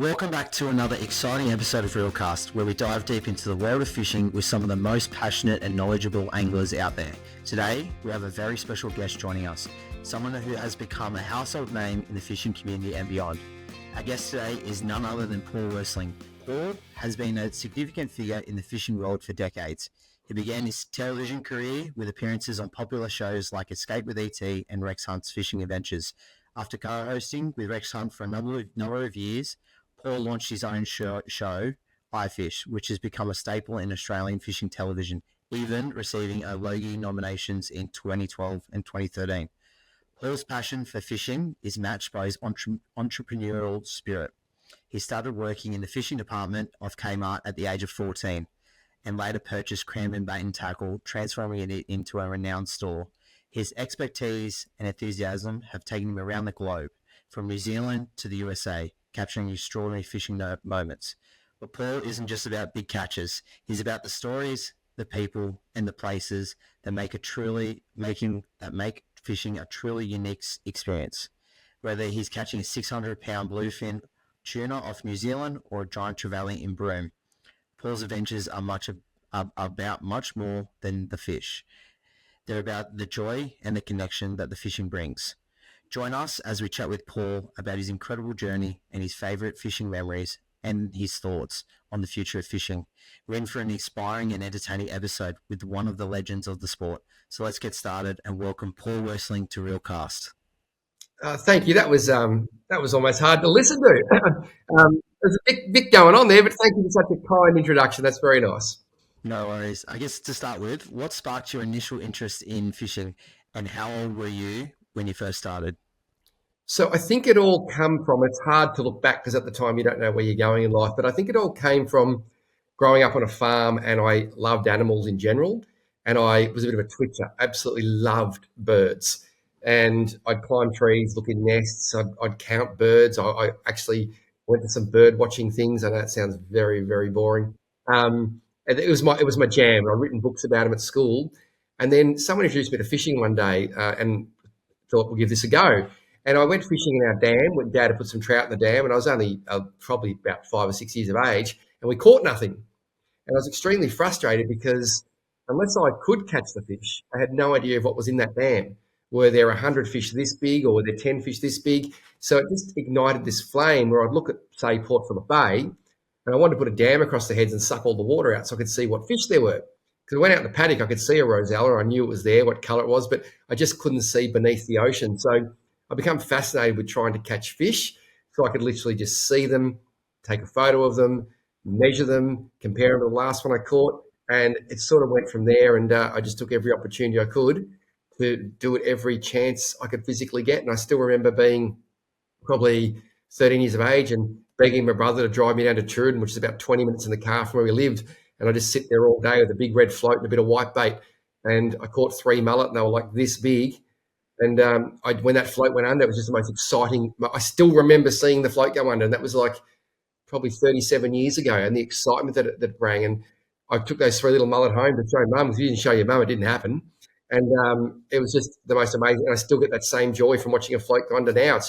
Welcome back to another exciting episode of Realcast, where we dive deep into the world of fishing with some of the most passionate and knowledgeable anglers out there. Today, we have a very special guest joining us, someone who has become a household name in the fishing community and beyond. Our guest today is none other than Paul Worsling. Paul has been a significant figure in the fishing world for decades. He began his television career with appearances on popular shows like Escape with ET and Rex Hunt's Fishing Adventures. After co-hosting with Rex Hunt for a number of years, Paul launched his own show, I Fish, which has become a staple in Australian fishing television, even receiving a Logie nominations in 2012 and 2013. Paul's passion for fishing is matched by his entrepreneurial spirit. He started working in the fishing department of Kmart at the age of 14 and later purchased Cranbourne Bait and Tackle, transforming it into a renowned store. His expertise and enthusiasm have taken him around the globe, from New Zealand to the USA, capturing extraordinary fishing moments. But Paul isn't just about big catches. He's about the stories, the people, and the places that make fishing a truly unique experience. Whether he's catching a 600-pound bluefin tuna off New Zealand or a giant trevally in Broome, Paul's adventures are about much more than the fish. They're about the joy and the connection that the fishing brings. Join us as we chat with Paul about his incredible journey and his favourite fishing memories and his thoughts on the future of fishing. We're in for an inspiring and entertaining episode with one of the legends of the sport. So let's get started and welcome Paul Worsling to Realcast. Thank you. That was almost hard to listen to. There's a bit going on there, but thank you for such a kind introduction. That's very nice. No worries. I guess to start with, what sparked your initial interest in fishing and how old were you when you first started? So I think it all come from, it's hard to look back because at the time you don't know where you're going in life, but I think it all came from growing up on a farm, and I loved animals in general, and I was a bit of a twitcher, absolutely loved birds. And I'd climb trees, look in nests, I'd count birds. I actually went to some bird watching things. I know it sounds very, very boring. And it was my jam. I'd written books about them at school. And then someone introduced me to fishing one day and thought, we'll give this a go. And I went fishing in our dam when Dad had put some trout in the dam, and I was only probably about 5 or 6 years of age, and we caught nothing. And I was extremely frustrated because unless I could catch the fish, I had no idea of what was in that dam. Were there 100 fish this big, or were there 10 fish this big? So it just ignited this flame where I'd look at, say, Port Phillip Bay, and I wanted to put a dam across the heads and suck all the water out so I could see what fish there were. Because I went out in the paddock, I could see a rosella. I knew it was there, what colour it was, but I just couldn't see beneath the ocean. So I became fascinated with trying to catch fish so I could literally just see them, take a photo of them, measure them, compare them to the last one I caught. And it sort of went from there, and I just took every opportunity I could to do it every chance I could physically get. And I still remember being probably 13 years of age and begging my brother to drive me down to Truden, which is about 20 minutes in the car from where we lived. And I just sit there all day with a big red float and a bit of white bait. And I caught 3 mullet, and they were like this big. And when that float went under, it was just the most exciting. I still remember seeing the float go under, and that was like probably 37 years ago, and the excitement that it rang. And I took those 3 little mullet home to show Mum. If you didn't show your Mum, it didn't happen. And it was just the most amazing. And I still get that same joy from watching a float go under now.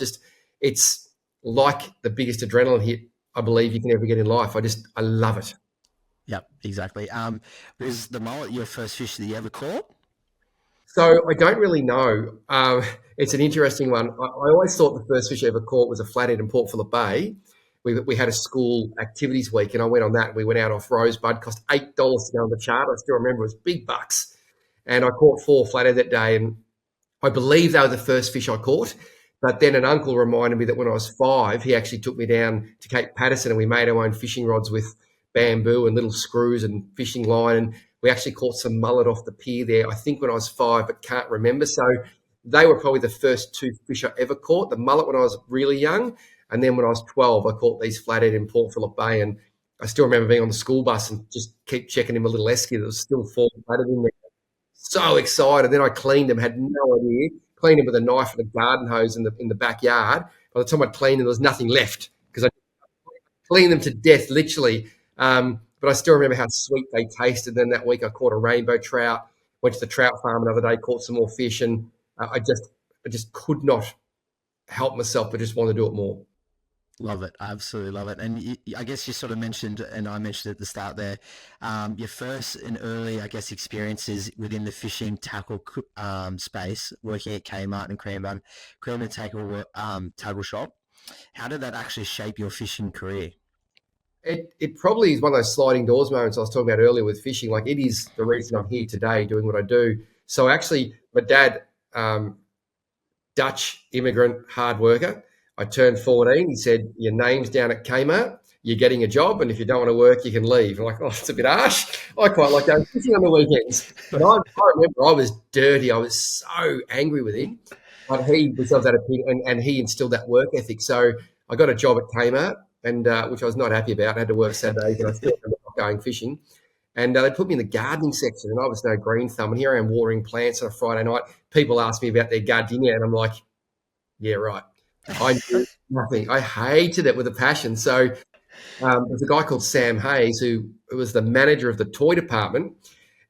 It's like the biggest adrenaline hit I believe you can ever get in life. I love it. Yep, exactly. Was the mullet your first fish that you ever caught? So I don't really know. It's an interesting one. I always thought the first fish I ever caught was a flathead in Port Phillip Bay. We had a school activities week, and I went on that. We went out off Rosebud. Cost $8 to go on the charter. I still remember it was big bucks. And I caught 4 flathead that day, and I believe they were the first fish I caught. But then an uncle reminded me that when I was 5, he actually took me down to Cape Patterson, and we made our own fishing rods with bamboo and little screws and fishing line, and we actually caught some mullet off the pier there, I think when I was 5, but can't remember. So they were probably the first 2 fish I ever caught, the mullet when I was really young, and then when I was 12, I caught these flathead in Port Phillip Bay, and I still remember being on the school bus and just keep checking him a little esky that was still 4 flathead in there. So excited. Then I cleaned him, had no idea, cleaned him with a knife and a garden hose in the backyard. By the time I'd cleaned him, there was nothing left because I cleaned them to death, literally. But I still remember how sweet they tasted. Then that week I caught a rainbow trout, went to the trout farm another day, caught some more fish, and I just could not help myself, but just wanted to do it more. Love it. I absolutely love it. And I guess you sort of mentioned, and I mentioned at the start there, your first and early, I guess, experiences within the fishing tackle space, working at Kmart and Cream and Tackle Shop. How did that actually shape your fishing career? It probably is one of those sliding doors moments I was talking about earlier with fishing. Like it is the reason I'm here today doing what I do. So actually, my dad, Dutch immigrant, hard worker. I turned 14. He said, "Your name's down at Kmart. You're getting a job, and if you don't want to work, you can leave." I'm like, "Oh, it's a bit harsh. I quite like going fishing on the weekends." But I remember I was dirty. I was so angry with him. But he was of that opinion, and he instilled that work ethic. So I got a job at Kmart, and which I was not happy about. I had to work Saturdays, and I still remember not going fishing. And they put me in the gardening section, and I was no green thumb. And here I am watering plants on a Friday night. People ask me about their gardenia, and I'm like, yeah, right. I knew nothing. I hated it with a passion. So there's a guy called Sam Hayes who was the manager of the toy department,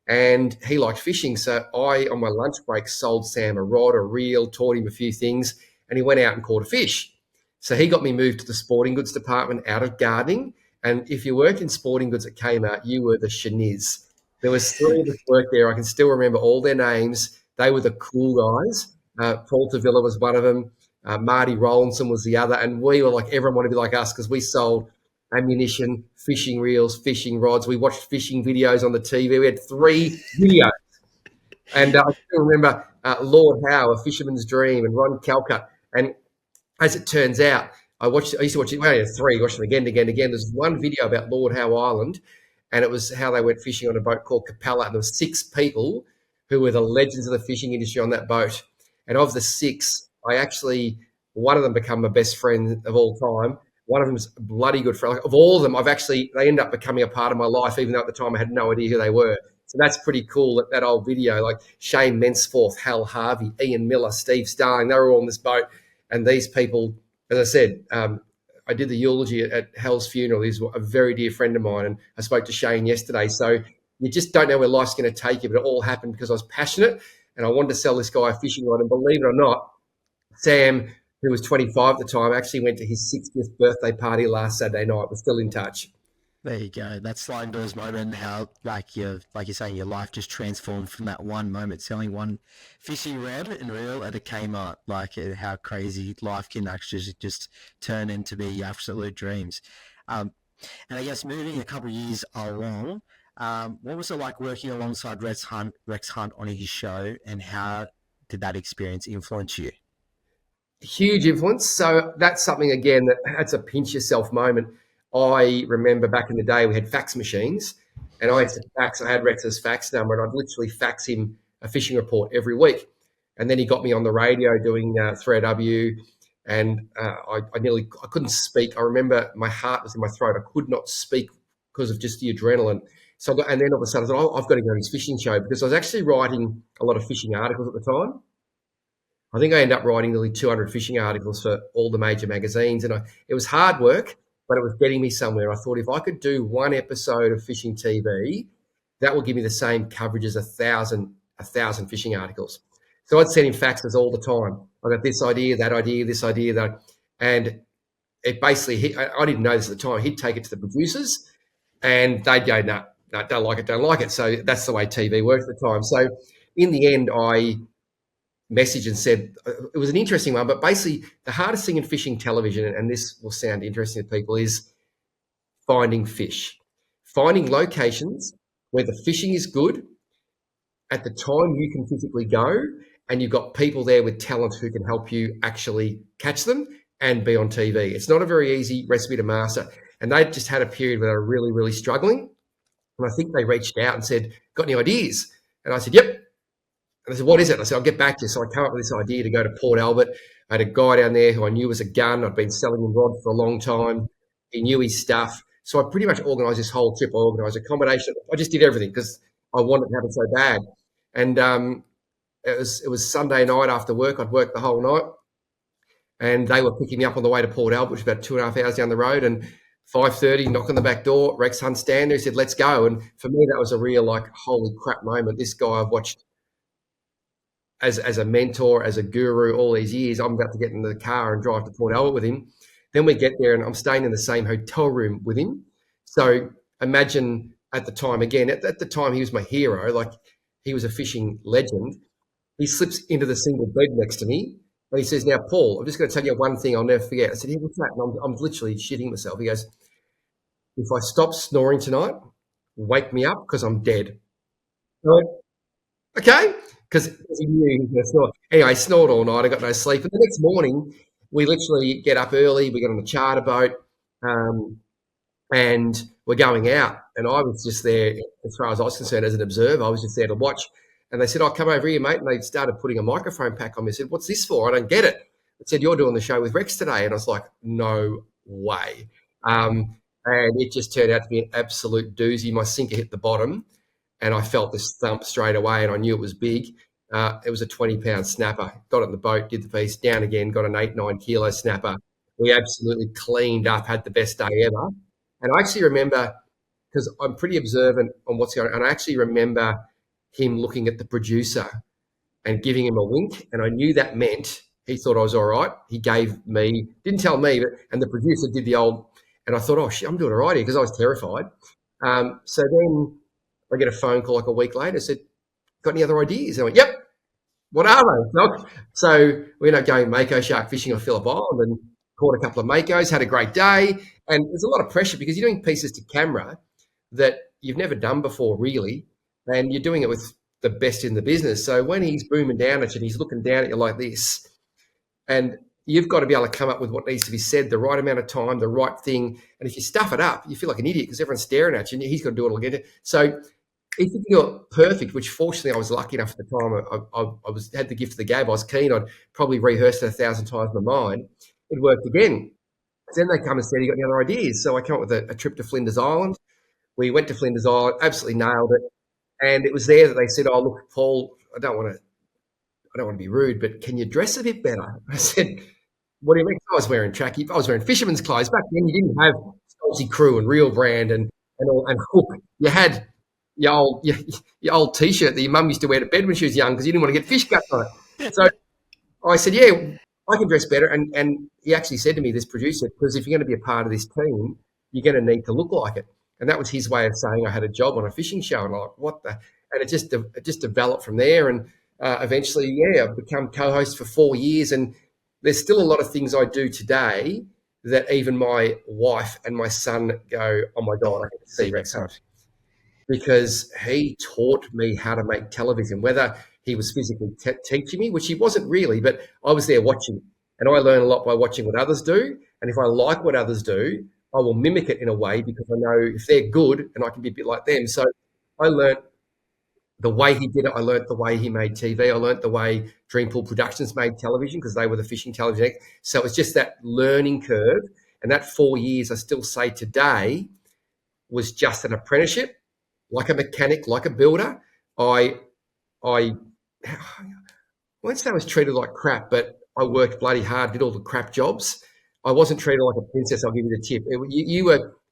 and he liked fishing. So I, on my lunch break, sold Sam a rod, a reel, taught him a few things, and he went out and caught a fish. So he got me moved to the sporting goods department out of gardening. And if you worked in sporting goods at Kmart, you were the sheniz. There was three of us worked there. I can still remember all their names. They were the cool guys. Paul Tavilla was one of them. Marty Rollinson was the other. And we were like, everyone wanted to be like us because we sold ammunition, fishing reels, fishing rods. We watched fishing videos on the TV. We had 3 videos. And I still remember Lord Howe, A Fisherman's Dream, and Ron Calcutt. And as it turns out, I used to watch it. Well, I had 3, watched them again and again and again. There's one video about Lord Howe Island, and it was how they went fishing on a boat called Capella. And there were 6 people who were the legends of the fishing industry on that boat. And of the 6, one of them become my best friend of all time. One of them's a bloody good friend. Like, of all of them, they end up becoming a part of my life, even though at the time I had no idea who they were. So that's pretty cool, that old video, like Shane Mensforth, Hal Harvey, Ian Miller, Steve Starling, they were all on this boat. And these people, as I said, I did the eulogy at Hal's funeral. He's a very dear friend of mine, and I spoke to Shane yesterday. So you just don't know where life's going to take you, but it all happened because I was passionate and I wanted to sell this guy a fishing rod. And believe it or not, Sam, who was 25 at the time, actually went to his 60th birthday party last Saturday night. We're still in touch. There you go. That sliding doors moment, how like you're saying, your life just transformed from that one moment, selling one fishing rod and reel at a Kmart. Like how crazy life can actually just turn into be your absolute dreams. And I guess moving a couple of years along, what was it like working alongside Rex Hunt on his show, and how did that experience influence you? Huge influence. So that's something, again, that's a pinch yourself moment. I remember back in the day we had fax machines, and I used to fax. I had Rex's fax number, and I'd literally fax him a fishing report every week. And then he got me on the radio doing 3AW, and I couldn't speak. I remember my heart was in my throat. I could not speak because of just the adrenaline. So and then all of a sudden I thought, I've got to go to his fishing show, because I was actually writing a lot of fishing articles at the time. I think I ended up writing nearly 200 fishing articles for all the major magazines, and it was hard work, but it was getting me somewhere. I thought if I could do one episode of fishing TV, that will give me the same coverage as a thousand fishing articles. So I'd send him faxes all the time. I got this idea, that idea, this idea, that, and it basically, I didn't know this at the time. He'd take it to the producers, and they'd go, no, don't like it, don't like it. So that's the way TV worked at the time. So in the end, I message and said, it was an interesting one, but basically the hardest thing in fishing television, and this will sound interesting to people, is finding fish, finding locations where the fishing is good at the time you can physically go, and you've got people there with talent who can help you actually catch them and be on TV. It's not a very easy recipe to master. And they just had a period where they were really, really struggling. And I think they reached out and said, got any ideas? And I said, yep. And I said, what is it? I said, I'll get back to you. So I came up with this idea to go to Port Albert. I had a guy down there who I knew was a gun. I'd been selling him rods for a long time. He knew his stuff. So I pretty much organised this whole trip. I organised accommodation. I just did everything because I wanted to have it so bad. And it was Sunday night after work. I'd worked the whole night. And they were picking me up on the way to Port Albert, which was about 2.5 hours down the road. And 5:30, knock on the back door. Rex Hunt stand there. He said, let's go. And for me, that was a real, like, holy crap moment. This guy I've watched as a mentor, as a guru all these years. I'm about to get in the car and drive to Port Albert with him. Then we get there and I'm staying in the same hotel room with him. So imagine at the time, again, at the time he was my hero, like he was a fishing legend. He slips into the single bed next to me and he says, "Now, Paul, I'm just going to tell you one thing I'll never forget." I said, "Yeah, what's that?" And I'm literally shitting myself. He goes, "If I stop snoring tonight, wake me up because I'm dead." I went, "Okay," because he knew he was going to snore. Anyway, I snored all night. I got no sleep. And the next morning, we literally get up early. We get on the charter boat. Um, and we're going out. And I was just there, as far as I was concerned, as an observer. I was just there to watch. And they said, "Oh, come over here, mate." And they started putting a microphone pack on me. I said, "What's this for? I don't get it." They said, "You're doing the show with Rex today." And I was like, "No way." And it just turned out to be an absolute doozy. My sinker hit the bottom and I felt this thump straight away and I knew it was big. It was a 20-pound snapper. Got it in the boat, did the piece, down again, got an 8, 9 kilo snapper. We absolutely cleaned up, had the best day ever. And I actually remember, because I'm pretty observant on what's going on, and I actually remember him looking at the producer and giving him a wink. And I knew that meant he thought I was all right. He gave me, didn't tell me, but, and the producer did the old, and I thought, "Oh, shit, I'm doing all right here," because I was terrified. So then I get a phone call like a week later, said, "Got any other ideas?" And I went, "Yep." "What are they, Doc?" So we ended up going mako shark fishing on Phillip Island and caught a couple of makos, had a great day. And there's a lot of pressure because you're doing pieces to camera that you've never done before, really. And you're doing it with the best in the business. So when he's booming down at you and he's looking down at you like this, and you've got to be able to come up with what needs to be said, the right amount of time, the right thing. And if you stuff it up, you feel like an idiot because everyone's staring at you and he's got to do it all again. So if you're perfect, which fortunately I was lucky enough at the time, I was had the gift of the gab. I was keen. I'd probably rehearsed it 1,000 times in my mind. It worked again. Then they come and said, "You got any other ideas?" So I came up with a trip to Flinders Island. We went to Flinders Island, absolutely nailed it. And it was there that they said, "Oh, look, Paul, I don't want to be rude, but can you dress a bit better?" I said, "What do you mean?" I was wearing trackie. I was wearing fisherman's clothes. Back then, you didn't have Salty Crew and Real Brand and Hook. You had your old T-shirt that your mum used to wear to bed when she was young because you didn't want to get fish guts on it. So I said, "Yeah, I can dress better." And he actually said to me, this producer, "Because if you're going to be a part of this team, you're going to need to look like it." And that was his way of saying I had a job on a fishing show. And I'm like, "What the?" And it just developed from there. And eventually, yeah, I've become co-host for 4 years. And there's still a lot of things I do today that even my wife and my son go, "Oh my God, I can see Rex Hunt." Because he taught me how to make television, whether he was physically teaching me, which he wasn't really, but I was there watching. And I learn a lot by watching what others do. And if I like what others do, I will mimic it in a way because I know if they're good and I can be a bit like them. So I learned the way he did it. I learnt the way he made TV. I learnt the way Dreampool Productions made television because they were the fishing television. So it was just that learning curve. And that 4 years, I still say today, was just an apprenticeship, like a mechanic, like a builder. I I won't say I was treated like crap, but I worked bloody hard, did all the crap jobs. I wasn't treated like a princess. I'll give you the tip.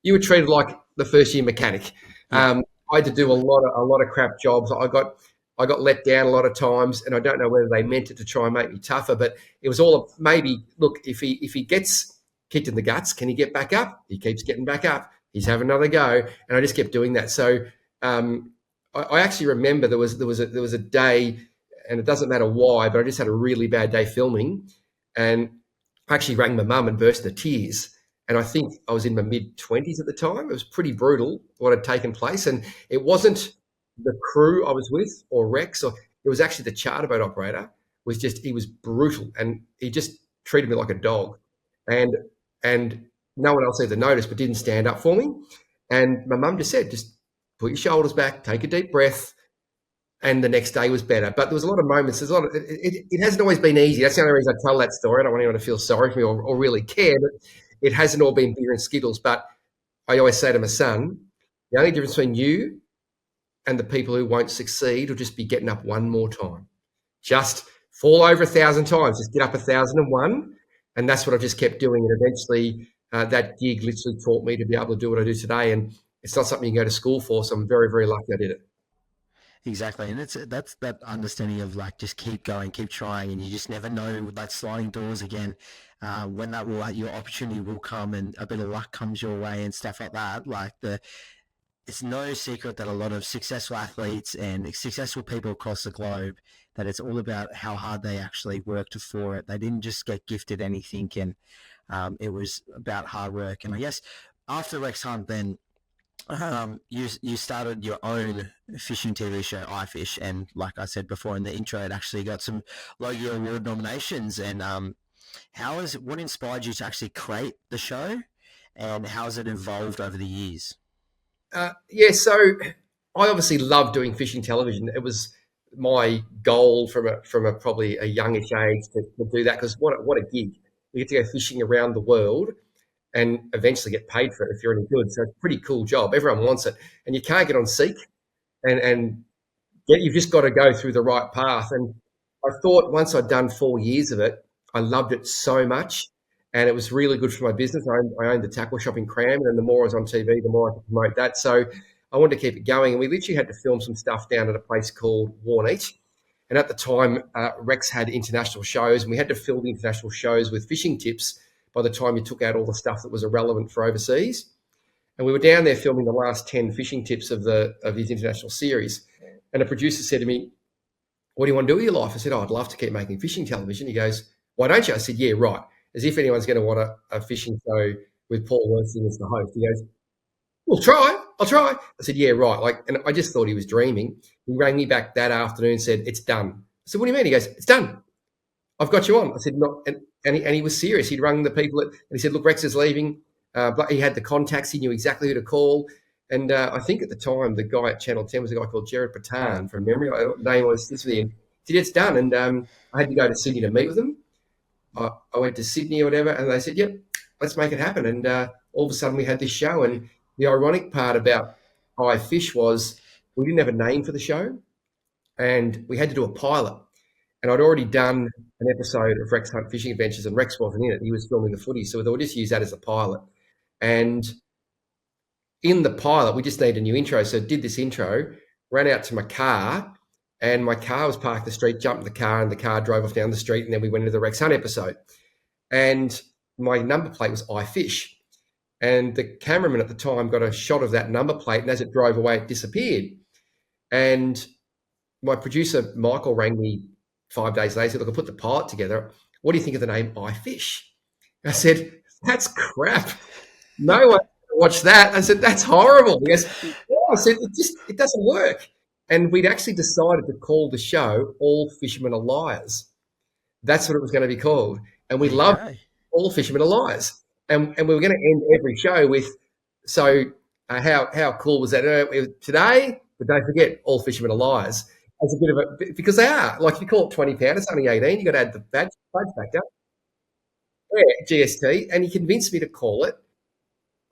You were treated like the first year mechanic. Yeah. I had to do a lot of crap jobs. I got let down a lot of times, and I don't know whether they meant it to try and make me tougher, but it was all maybe look if he gets kicked in the guts, can he get back up? He keeps getting back up. He's having another go, and I just kept doing that. So I actually remember there was a day, and it doesn't matter why, but I just had a really bad day filming, and I actually rang my mum and burst into tears. And I think I was in my mid-20s at the time. It was pretty brutal what had taken place, and it wasn't the crew I was with or Rex, or it was actually the charter boat operator. Was just he was brutal, and he just treated me like a dog, and and no one else either noticed, but didn't stand up for me. And my mum just said, "Just put your shoulders back, take a deep breath." And the next day was better. But there was a lot of moments. There's a lot of, it hasn't always been easy. That's the only reason I tell that story. I don't want anyone to feel sorry for me or really care, but it hasn't all been beer and skittles. But I always say to my son, the only difference between you and the people who won't succeed will just be getting up one more time. Just fall over 1,000 times. Just get up 1,001. And that's what I've just kept doing. And eventually that gig literally taught me to be able to do what I do today. And it's not something you can go to school for. So I'm very, very lucky I did it. Exactly, and that's that understanding of like just keep going, keep trying, and you just never know with that sliding doors again when that will your opportunity will come and a bit of luck comes your way and stuff like that. Like it's no secret that a lot of successful athletes and successful people across the globe that it's all about how hard they actually worked for it. They didn't just get gifted anything, and it was about hard work. And I guess after Rex Hunt, then you started your own fishing TV show, iFish, and like I said before in the intro, it actually got some Logie Award nominations. And what inspired you to actually create the show, and how has it evolved over the years? Yeah, so I obviously love doing fishing television. It was my goal from a probably a youngish age to do that, because what a gig! You get to go fishing around the world and eventually get paid for it if you're any good. So it's a pretty cool job. Everyone wants it, and you can't get on Seek, and you've just got to go through the right path. And I thought once I'd done 4 years of it, I loved it so much, and it was really good for my business. I owned the tackle shop in Cranbourne, and the more I was on TV, the more I could promote that. So I wanted to keep it going, and we literally had to film some stuff down at a place called Warneet. And at the time, Rex had international shows, and we had to fill the international shows with fishing tips by the time you took out all the stuff that was irrelevant for overseas. And we were down there filming the last 10 fishing tips of his international series. And a producer said to me, "What do you want to do with your life?" I said, "Oh, I'd love to keep making fishing television." He goes, "Why don't you?" I said, "Yeah, right." As if anyone's going to want a fishing show with Paul Worsing as the host. He goes, "We'll try. I'll try." I said, "Yeah, right." And I just thought he was dreaming. He rang me back that afternoon and said, "It's done." I said, "What do you mean?" He goes, "It's done. I've got you on." I said, "No," and he was serious. He'd rung the people and he said, "Look, Rex is leaving." But he had the contacts. He knew exactly who to call. And I think at the time, the guy at Channel 10 was a guy called Jared Patan from memory. Name was this with him. He said, "It's done." And I had to go to Sydney to meet with them. I went to Sydney or whatever, and they said, "Yep, let's make it happen." And all of a sudden, we had this show. And the ironic part about I Fish was we didn't have a name for the show, and we had to do a pilot. And I'd already done an episode of Rex Hunt Fishing Adventures, and Rex wasn't in it. He was filming the footy, so we thought we'd just use that as a pilot. And in the pilot, we just needed a new intro. So I did this intro, ran out to my car, and my car was parked in the street, jumped in the car, and the car drove off down the street, and then we went into the Rex Hunt episode. And my number plate was I Fish. And the cameraman at the time got a shot of that number plate, and as it drove away, it disappeared. And my producer, Michael, rang me 5 days later, said, "Look, I put the pilot together. What do you think of the name I Fish?" I said, "That's crap. No one watched that." I said, "That's horrible." He goes, "Yeah." I said, it doesn't work." And we'd actually decided to call the show All Fishermen Are Liars. That's what it was going to be called. And we loved All Fishermen Are Liars. And we were going to end every show with, so how cool was that? Today, but don't forget, All Fishermen Are Liars. As a bit of a, because they are. Like if you call it £20, it's only 18. You've got to add the badge factor. Yeah, GST. And he convinced me to call it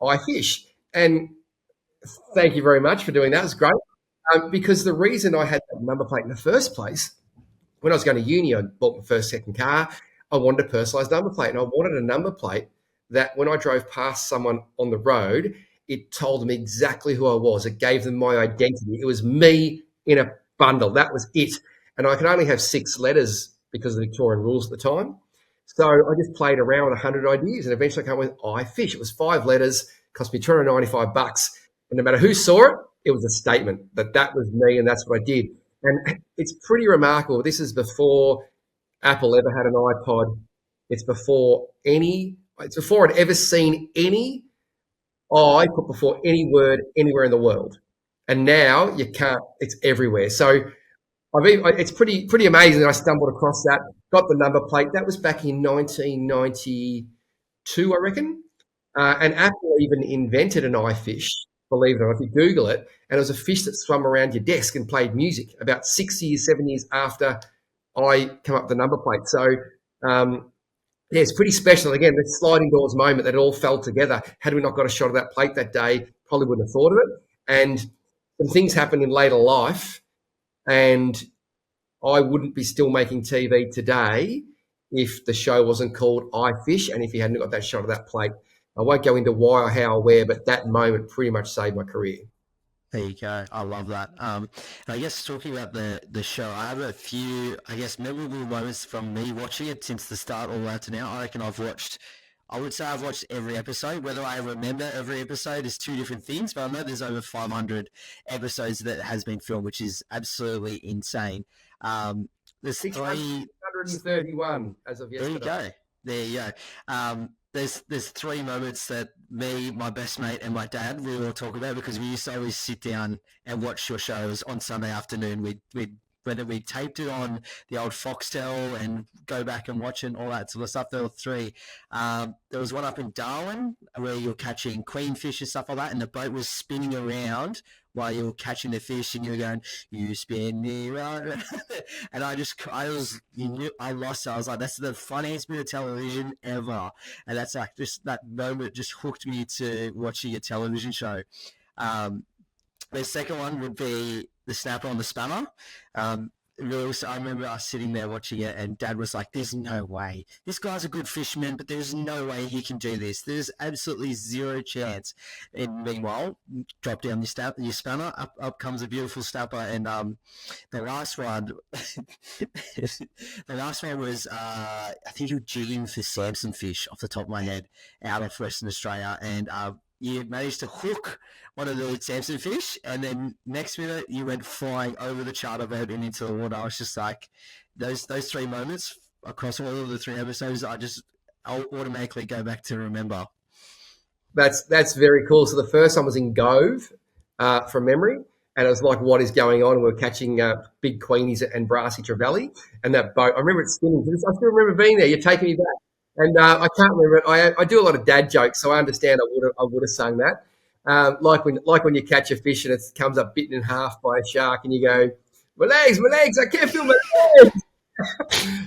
I Fish. And thank you very much for doing that. It was great. Because the reason I had that number plate in the first place, when I was going to uni, I bought my first second car. I wanted a personalised number plate, and I wanted a number plate that when I drove past someone on the road, it told them exactly who I was. It gave them my identity. It was me in a bundle. That was it. And I could only have 6 letters because of the Victorian rules at the time. So I just played around with 100 ideas, and eventually I came with I Fish. It was 5 letters, cost me $295. And no matter who saw it, it was a statement that was me, and that's what I did. And it's pretty remarkable. This is before Apple ever had an iPod. It's before I'd ever seen any I put before any word anywhere in the world. And now you can't, it's everywhere. So it's pretty amazing that I stumbled across that, got the number plate. That was back in 1992, I reckon. And Apple even invented an iFish, believe it or not, if you Google it, and it was a fish that swam around your desk and played music about 6 years, 7 years after I come up with the number plate. So, yeah, it's pretty special. Again, the sliding doors moment that it all fell together. Had we not got a shot of that plate that day, probably wouldn't have thought of it. And some things happened in later life, and I wouldn't be still making TV today if the show wasn't called I Fish and if he hadn't got that shot of that plate. I won't go into why or how or where, but that moment pretty much saved my career. There you go. I love that. And I guess talking about the show, I have a few, I guess, memorable moments from me watching it since the start all the way to now. I reckon I would say I've watched every episode. Whether I remember every episode is two different things, but I know there's over 500 episodes that has been filmed, which is absolutely insane. There's three. 631 as of yesterday. There you go. There you go. There's three moments that me, my best mate, and my dad we all talk about because we used to always sit down and watch your shows on Sunday afternoon. We'd whether we taped it on the old Foxtel and go back and watch it and all that sort of stuff. There were three. There was one up in Darwin where you were catching queenfish and stuff like that, and the boat was spinning around while you were catching the fish, and you were going, "You spin me round," and I lost it. I was like, "That's the funniest bit of television ever," and that's like just that moment just hooked me to watching a television show. The second one would be the snapper on the spanner. I remember us sitting there watching it, and Dad was like, "There's no way. This guy's a good fisherman, but there's no way he can do this. There's absolutely zero chance." And meanwhile, drop down your spanner, up comes a beautiful snapper, and the last one, the last one was I think you were jigging for Samson fish off the top of my head out of Western Australia, and you managed to hook one of the Samson fish, and then next minute you went flying over the charter boat and into the water. I was just like, those three moments across all of the three episodes, I'll automatically go back to remember. That's very cool. So the first one was in Gove, from memory, and it was like, what is going on? We were catching big queenies and brassy trevally, and that boat. I remember it spinning. I still remember being there. You're taking me back. And I can't remember it. I do a lot of dad jokes, so I understand I would have sung that. Like when you catch a fish and it comes up bitten in half by a shark, and you go, my legs, I can't feel my legs,"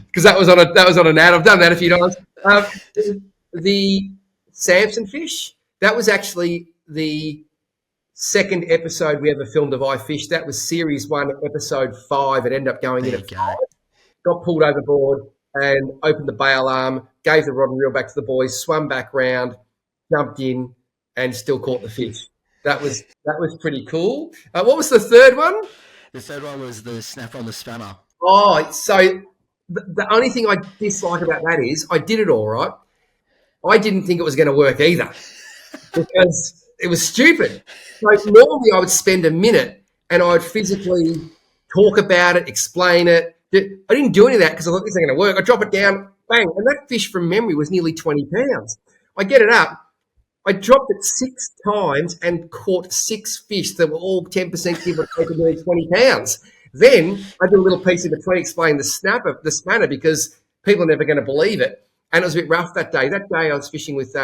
because that was on an ad. I've done that a few times. The Samson fish, that was actually the second episode we ever filmed of I Fish. That was series 1, episode 5. It ended up going in at 5. Got pulled overboard and opened the bail arm, gave the rod and reel back to the boys, swam back round, jumped in, and still caught the fish. That was pretty cool. What was the third one? The third one was the snapper on the spanner. Oh, so the only thing I dislike about that is I did it all right. I didn't think it was going to work either because it was stupid. So normally I would spend a minute and I would physically talk about it, explain it. I didn't do any of that because I thought this isn't going to work. I drop it down, bang, and that fish from memory was nearly 20 pounds. I get it up. I dropped it 6 times and caught 6 fish that were all 10% give or take of nearly 20 pounds. Then I did a little piece in between explaining the spanner, because people are never going to believe it. And it was a bit rough that day. That day I was fishing with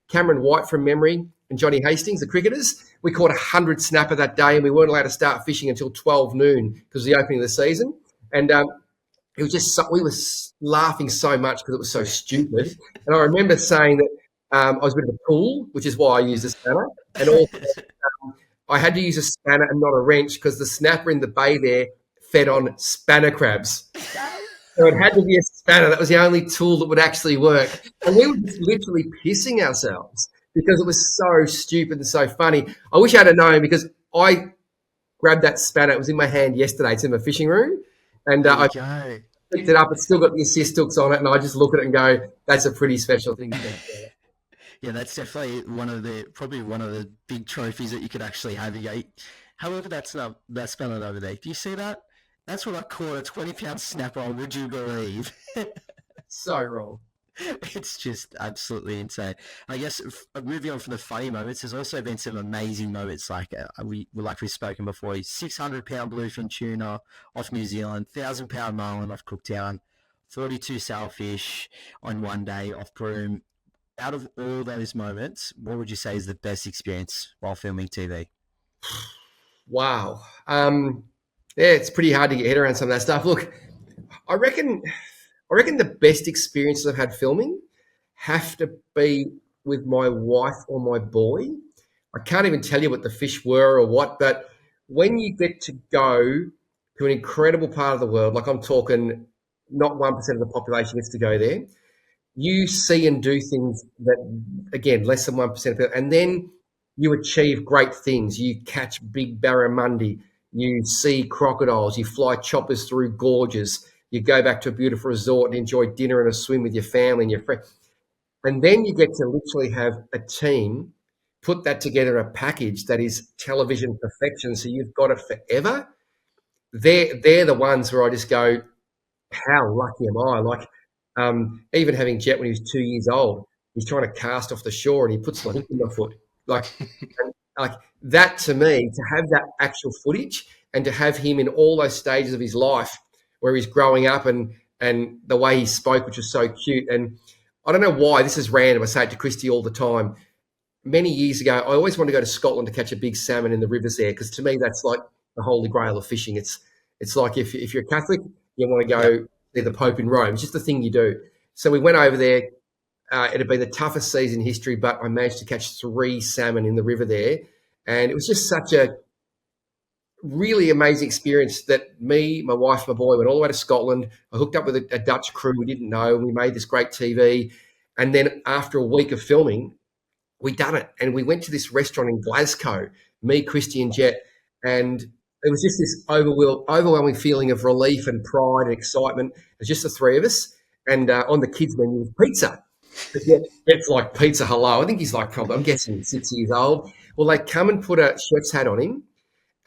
Cameron White from memory and Johnny Hastings, the cricketers. We caught 100 snapper that day, and we weren't allowed to start fishing until 12 noon because of the opening of the season. And it was just we were laughing so much because it was so stupid. And I remember saying that I was a bit of a fool, which is why I used a spanner. And also I had to use a spanner and not a wrench because the snapper in the bay there fed on spanner crabs. So it had to be a spanner. That was the only tool that would actually work. And we were just literally pissing ourselves because it was so stupid and so funny. I wish I had known because I grabbed that spanner. It was in my hand yesterday. It's in my fishing room. And I picked it up. It's still got the assist hooks on it. And I just look at it and go, that's a pretty special thing. Yeah, that's definitely probably one of the big trophies that you could actually have. You go, however, that's spanner over there. Do you see that? That's what I caught a 20-pound snapper on, would you believe? So wrong. It's just absolutely insane. I guess moving on from the funny moments, there's also been some amazing moments. Like we've spoken before, 600-pound bluefin tuna off New Zealand, 1,000-pound marlin off Cooktown, 42 sailfish on one day off Broome. Out of all those moments, what would you say is the best experience while filming TV? Wow. Yeah, it's pretty hard to get your head around some of that stuff. Look, I reckon the best experiences I've had filming have to be with my wife or my boy. I can't even tell you what the fish were or what, but when you get to go to an incredible part of the world, like I'm talking not 1% of the population gets to go there, you see and do things that, again, less than 1% of people, and then you achieve great things. You catch big barramundi, you see crocodiles, you fly choppers through gorges, you go back to a beautiful resort and enjoy dinner and a swim with your family and your friends. And then you get to literally have a team put that together in a package that is television perfection. So you've got it forever. They're the ones where I just go, how lucky am I? Like, even having Jet when he was 2 years old, he's trying to cast off the shore and he puts the hook in my foot. Like that to me, to have that actual footage and to have him in all those stages of his life where he's growing up and the way he spoke, which was so cute. And I don't know why, this is random. I say it to Christy all the time. Many years ago, I always wanted to go to Scotland to catch a big salmon in the rivers there, because to me that's like the holy grail of fishing. It's like if you're a Catholic, you want to go see the Pope in Rome. It's just the thing you do. So we went over there. It had been the toughest season in history, but I managed to catch 3 salmon in the river there. And it was just such a really amazing experience that me, my wife, my boy went all the way to Scotland. I hooked up with a Dutch crew we didn't know, and we made this great TV. And then after a week of filming, we done it. And we went to this restaurant in Glasgow, me, Christy and Jet. And it was just this overwhelming feeling of relief and pride and excitement. It was just the 3 of us. And on the kids' menu was pizza. But Jet's like, pizza, hello. I think he's like, probably, I'm guessing 6 years old. Well, they come and put a chef's hat on him,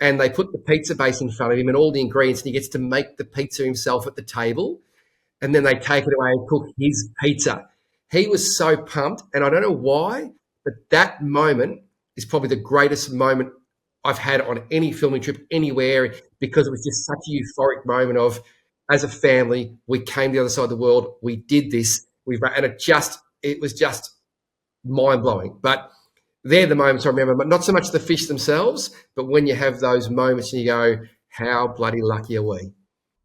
and they put the pizza base in front of him and all the ingredients, and he gets to make the pizza himself at the table. And then they take it away and cook his pizza. He was so pumped, and I don't know why, but that moment is probably the greatest moment I've had on any filming trip anywhere, because it was just such a euphoric moment of, as a family, we came to the other side of the world, we did this, and it was just mind blowing. But they're the moments I remember, but not so much the fish themselves, but when you have those moments and you go, how bloody lucky are we?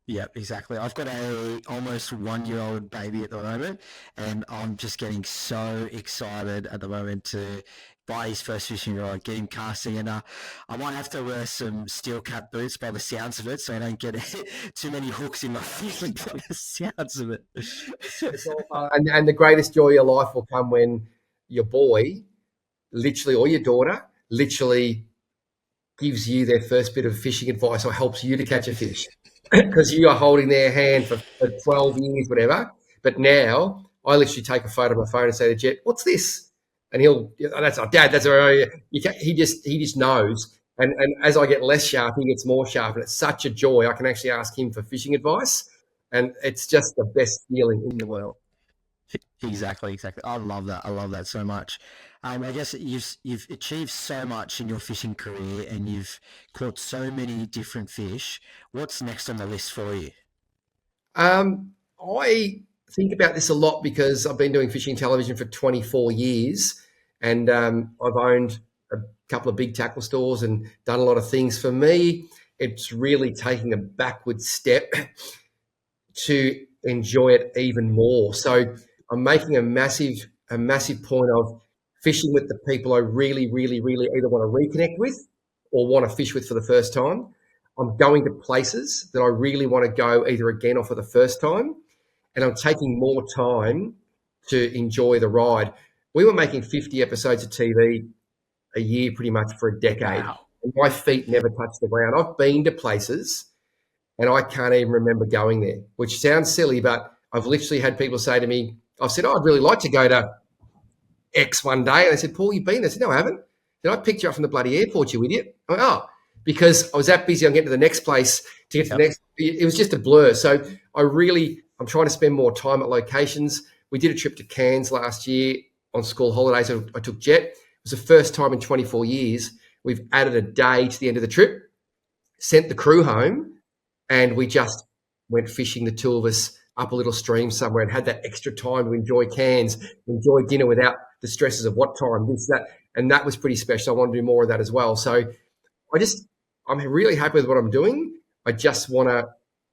Yeah, exactly. I've got a almost 1-year-old baby at the moment, and I'm just getting so excited at the moment to buy his first fishing rod, get him casting, and I might have to wear some steel cap boots by the sounds of it, so I don't get too many hooks in my feet by the sounds of it. It's all fun. And the greatest joy of your life will come when your boy, literally, or your daughter, literally gives you their first bit of fishing advice or helps you to catch a fish, because you are holding their hand for 12 years, whatever. But now I literally take a photo of my phone and say to Jet, what's this? And he'll, oh, that's our dad. That's our, he just knows. And as I get less sharp, he gets more sharp. And it's such a joy. I can actually ask him for fishing advice. And it's just the best feeling in the world. Exactly. I love that. I love that so much. I guess you've achieved so much in your fishing career, and you've caught so many different fish. What's next on the list for you? I think about this a lot because I've been doing fishing television for 24 years, and I've owned a couple of big tackle stores and done a lot of things. For me, it's really taking a backward step to enjoy it even more. So I'm making a massive point of fishing with the people I really, really, really either want to reconnect with or want to fish with for the first time. I'm going to places that I really want to go either again or for the first time, and I'm taking more time to enjoy the ride. We were making 50 episodes of TV a year pretty much for a decade, Wow. and my feet never touched the ground. I've been to places and I can't even remember going there, which sounds silly, but I've literally had people say to me, I've said, I'd really like to go to X one day. And they said, Paul, you've been there? I said, no, I haven't. Did I pick you up from the bloody airport, you idiot? I went, oh, because I was that busy on getting to the next place to get to the next. It was just a blur. So I'm trying to spend more time at locations. We did a trip to Cairns last year on school holidays. I took Jet. It was the first time in 24 years we've added a day to the end of the trip, sent the crew home, and we just went fishing, the 2 of us, up a little stream somewhere, and had that extra time to enjoy Cairns, enjoy dinner without the stresses of what time, this, that. And that was pretty special. I want to do more of that as well. So I'm really happy with what I'm doing. I just want to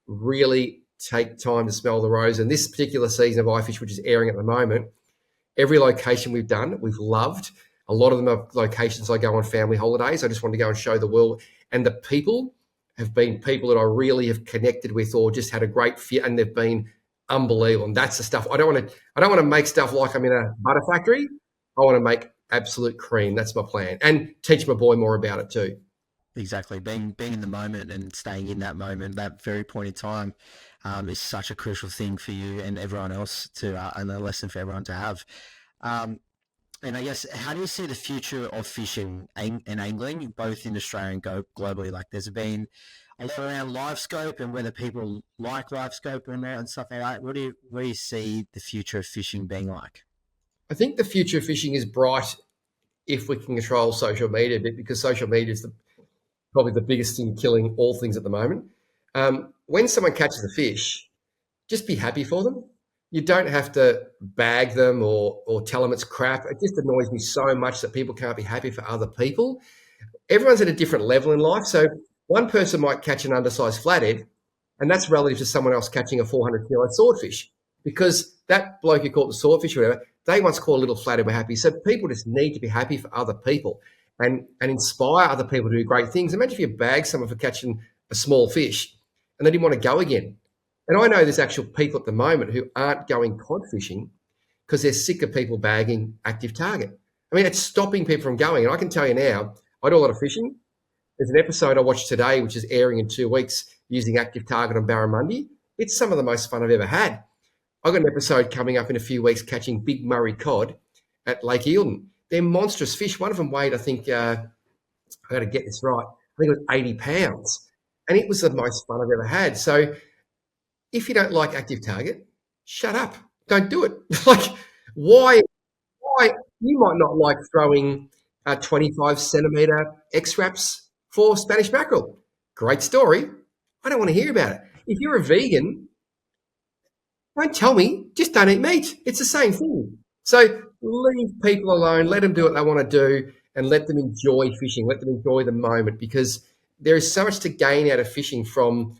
really take time to smell the rose. And this particular season of iFish, which is airing at the moment, every location we've done, we've loved. A lot of them are locations I go on family holidays. I just want to go and show the world. And the people have been people that I really have connected with or just had a great fit, and they've been unbelievable. And that's the stuff I don't want to make stuff like I'm in a butter factory. I want to make absolute cream. That's my plan. And teach my boy more about it too. Exactly. Being in the moment and staying in that moment, that very point in time, is such a crucial thing for you and everyone else to, and a lesson for everyone to have. Um, and I guess, how do you see the future of fishing and angling, both in Australia and globally? Like, there's been a lot around live scope and whether people like live scope and stuff like that. What do you see the future of fishing being like? I think the future of fishing is bright if we can control social media a bit, because social media is probably the biggest thing killing all things at the moment. When someone catches a fish, just be happy for them. You don't have to bag them or tell them it's crap. It just annoys me so much that people can't be happy for other people. Everyone's at a different level in life. So one person might catch an undersized flathead, and that's relative to someone else catching a 400-kilo swordfish, because that bloke who caught the swordfish or whatever, they once caught a little flathead, were happy. So people just need to be happy for other people and inspire other people to do great things. Imagine if you bag someone for catching a small fish and they didn't want to go again. And I know there's actual people at the moment who aren't going cod fishing because they're sick of people bagging active target. I mean, it's stopping people from going. And I can tell you now, I do a lot of fishing. There's an episode I watched today, which is airing in 2 weeks, using active target on barramundi. It's some of the most fun I've ever had. I've got an episode coming up in a few weeks catching big Murray cod at Lake Eildon. They're monstrous fish. One of them weighed, I think, I got to get this right, I think it was 80 pounds. And it was the most fun I've ever had. So if you don't like active target, shut up. Don't do it. Like, why? You might not like throwing 25 centimetre X-Wraps for Spanish mackerel. Great story. I don't want to hear about it. If you're a vegan, don't tell me, just don't eat meat. It's the same thing. So leave people alone, let them do what they want to do, and let them enjoy fishing, let them enjoy the moment, because there is so much to gain out of fishing from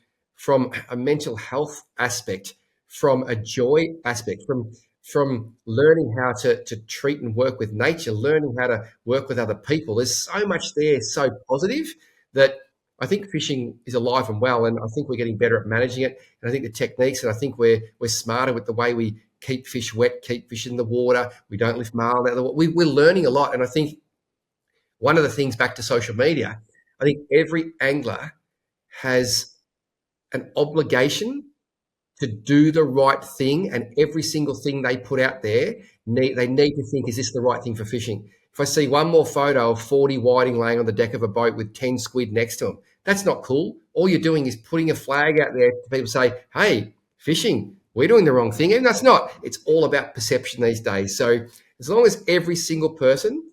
a mental health aspect, from a joy aspect, from learning how to treat and work with nature, learning how to work with other people. There's so much there, so positive, that I think fishing is alive and well, and I think we're getting better at managing it. And I think the techniques, and I think we're smarter with the way we keep fish wet, keep fish in the water. We don't lift marlin out of the water. We're learning a lot. And I think one of the things, back to social media, I think every angler has an obligation to do the right thing, and every single thing they put out there, they need to think, is this the right thing for fishing? If I see one more photo of 40 whiting laying on the deck of a boat with 10 squid next to them, that's not cool. All you're doing is putting a flag out there to people say, hey, fishing, we're doing the wrong thing. And that's not. It's all about perception these days. So as long as every single person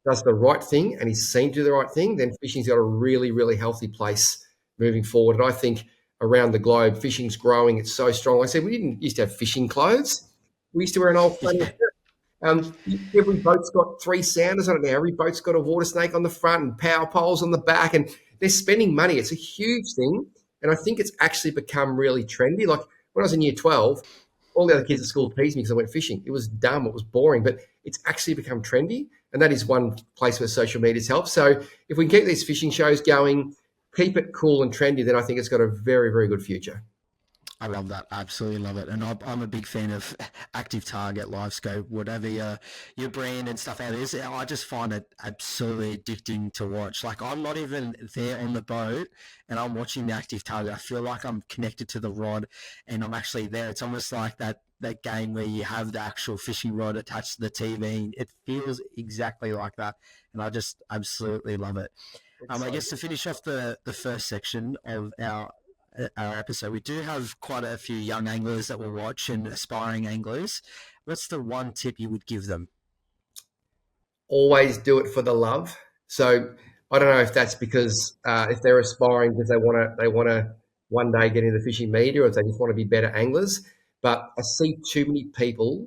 does the right thing and is seen to do the right thing, then fishing's got a really, really healthy place moving forward. And I think around the globe, fishing's growing. It's so strong. Like I said, we didn't used to have fishing clothes. We used to wear an old flannel shirt. Every boat's got 3 sounders on it now. Every boat's got a water snake on the front and power poles on the back, and they're spending money. It's a huge thing, and I think it's actually become really trendy. Like when I was in year 12, all the other kids at school teased me because I went fishing. It was dumb. It was boring, but it's actually become trendy, and that is one place where social media's helped. So if we can keep these fishing shows going, keep it cool and trendy, then I think it's got a very, very good future. I love that. I absolutely love it. And I'm a big fan of active target, live scope, whatever your brand and stuff out is. I just find it absolutely addicting to watch. Like, I'm not even there on the boat and I'm watching the active target. I feel like I'm connected to the rod and I'm actually there. It's almost like that game where you have the actual fishing rod attached to the TV. It feels exactly like that. And I just absolutely love it. I guess to finish off the first section of our episode, we do have quite a few young anglers that will watch and aspiring anglers. What's the one tip you would give them? Always do it for the love. So I don't know if that's because if they're aspiring because they want to one day get into the fishing media, or if they just want to be better anglers. But I see too many people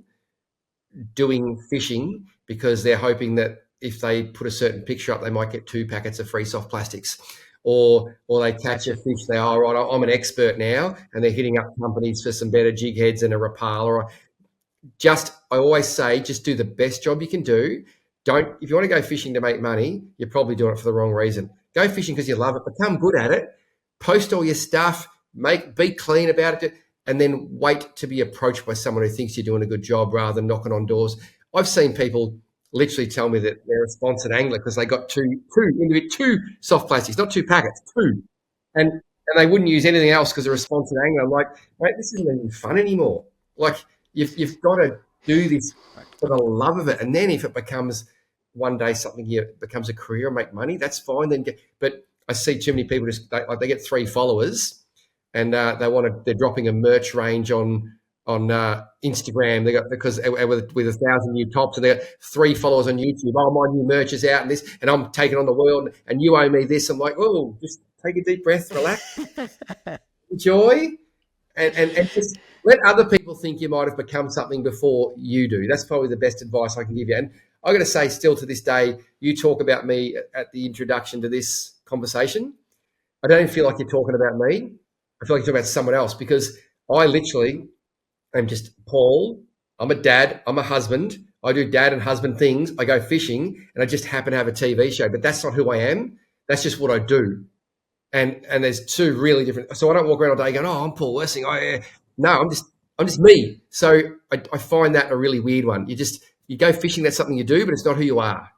doing fishing because they're hoping that if they put a certain picture up, they might get 2 packets of free soft plastics. Or they catch a fish, they are, right, I'm an expert now, and they're hitting up companies for some better jig heads and a Rapala. I always say, just do the best job you can do. If you want to go fishing to make money, you're probably doing it for the wrong reason. Go fishing because you love it, become good at it, post all your stuff, be clean about it, and then wait to be approached by someone who thinks you're doing a good job rather than knocking on doors. I've seen people literally tell me that they're a sponsored angler because they got two soft plastics, not 2 packets, two, and they wouldn't use anything else because they're a sponsored angler. I'm like, mate, this isn't even fun anymore. Like you've got to do this for the love of it, and then if it becomes one day something here becomes a career and make money, that's fine. But I see too many people they get 3 followers, and they're dropping a merch range on Instagram. They got because with 1,000 new tops, and they got 3 followers on YouTube. Oh, my new merch is out, and this, and I'm taking on the world, and you owe me this. I'm like, oh, just take a deep breath, relax, enjoy, and just let other people think you might have become something before you do. That's probably the best advice I can give you. And I got to say, still to this day, you talk about me at the introduction to this conversation. I don't feel like you're talking about me. I feel like you're talking about someone else because I literally am just Paul. I'm a dad. I'm a husband. I do dad and husband things. I go fishing, and I just happen to have a TV show. But that's not who I am. That's just what I do. And there's 2 really different. So I don't walk around all day going, "Oh, I'm Paul Wessing." No, I'm just me. So I find that a really weird one. You go fishing. That's something you do, but it's not who you are.